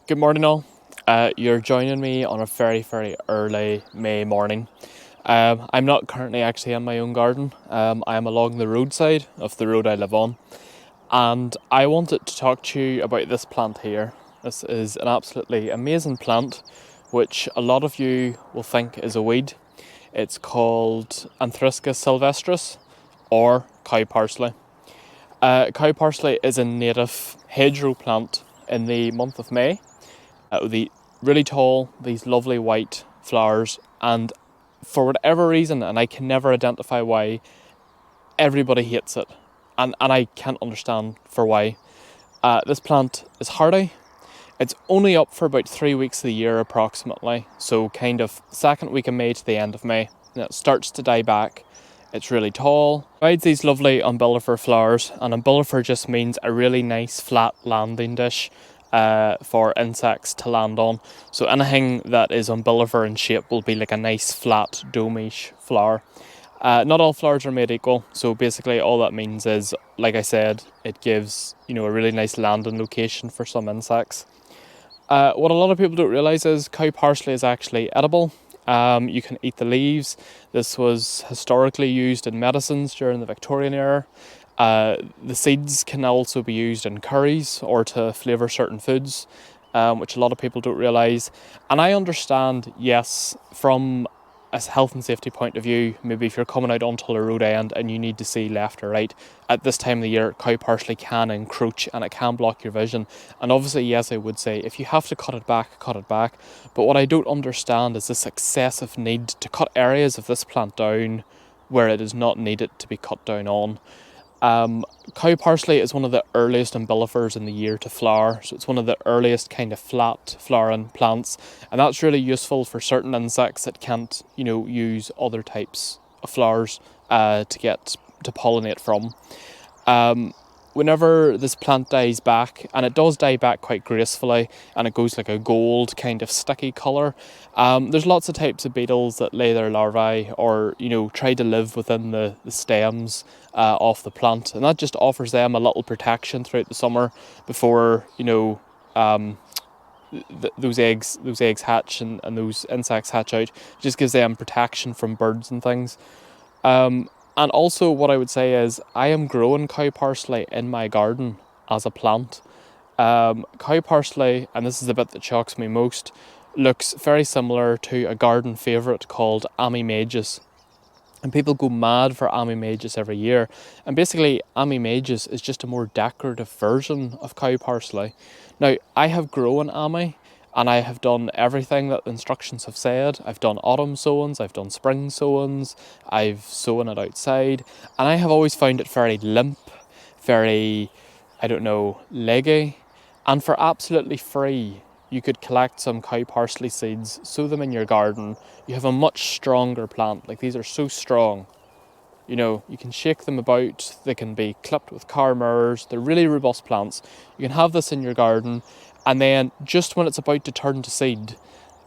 Good morning all. You're joining me on a very, very early May morning. I'm not currently actually in my own garden. I am along the roadside of the road I live on. And I wanted to talk to you about this plant here. This is an absolutely amazing plant, which a lot of you will think is a weed. It's called Anthriscus Sylvestris, or cow parsley. Cow parsley is a native hedgerow plant in the month of May. The really tall, these lovely white flowers, and for whatever reason, and I can never identify why, everybody hates it, and I can't understand for why. This plant is hardy. It's only up for about 3 weeks of the year approximately, so kind of second week of May to the end of May, and it starts to die back. It's really tall, provides these lovely umbellifer flowers, and umbellifer just means a really nice flat landing dish for insects to land on. So anything that is umbellifer in shape will be like a nice flat dome-ish flower. Not all flowers are made equal, so basically all that means is, like I said, it gives a really nice landing location for some insects. What a lot of people don't realise is cow parsley is actually edible. You can eat the leaves. This was historically used in medicines during the Victorian era. The seeds can also be used in curries or to flavour certain foods, which a lot of people don't realise. And I understand, yes, from a health and safety point of view, maybe if you're coming out onto a road end and you need to see left or right, at this time of the year, cow parsley can encroach and it can block your vision. And obviously, yes, I would say, if you have to cut it back, cut it back. But what I don't understand is this excessive need to cut areas of this plant down where it is not needed to be cut down on. Cow parsley is one of the earliest umbellifers in the year to flower, so it's one of the earliest kind of flat flowering plants, and that's really useful for certain insects that can't, use other types of flowers to pollinate from. Whenever this plant dies back, and it does die back quite gracefully, and it goes like a gold kind of sticky colour, there's lots of types of beetles that lay their larvae or, try to live within the stems of the plant, and that just offers them a little protection throughout the summer before, those eggs hatch and those insects hatch out. It just gives them protection from birds and things. And also what I would say is I am growing cow parsley in my garden as a plant. Cow parsley, and this is the bit that shocks me most, looks very similar to a garden favourite called Magus. And people go mad for Magus every year. And basically Magus is just a more decorative version of cow parsley. Now, I have grown and I have done everything that the instructions have said. I've done autumn sowings, I've done spring sowings, I've sown it outside, and I have always found it very limp, very, leggy, and for absolutely free, you could collect some cow parsley seeds, sow them in your garden. You have a much stronger plant. Like, these are so strong. You can shake them about, they can be clipped with car mirrors, they're really robust plants. You can have this in your garden, and then just when it's about to turn to seed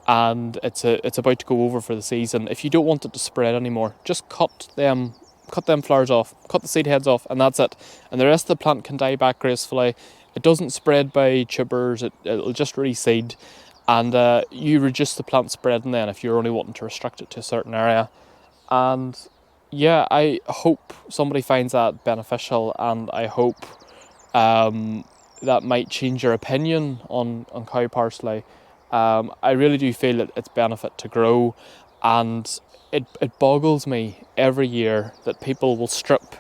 and it's about to go over for the season, if you don't want it to spread anymore, just cut them flowers off, cut the seed heads off, and that's it. And the rest of the plant can die back gracefully. It doesn't spread by tubers, it'll just reseed, and you reduce the plant spreading then if you're only wanting to restrict it to a certain area. And yeah, I hope somebody finds that beneficial, and I hope that might change your opinion on cow parsley. I really do feel that it's benefit to grow, and it boggles me every year that people will strip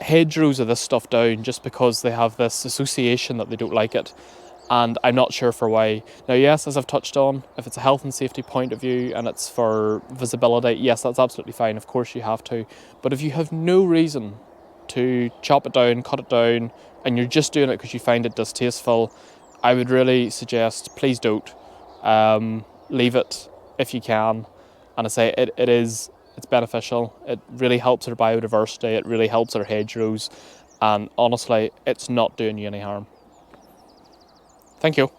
hedgerows of this stuff down just because they have this association that they don't like it. And I'm not sure for why. Now, yes, as I've touched on, if it's a health and safety point of view and it's for visibility, yes, that's absolutely fine. Of course you have to. But if you have no reason to chop it down, cut it down, and you're just doing it because you find it distasteful, I would really suggest, please don't. Leave it if you can. And I say it's beneficial. It really helps our biodiversity. It really helps our hedgerows. And honestly, it's not doing you any harm. Thank you.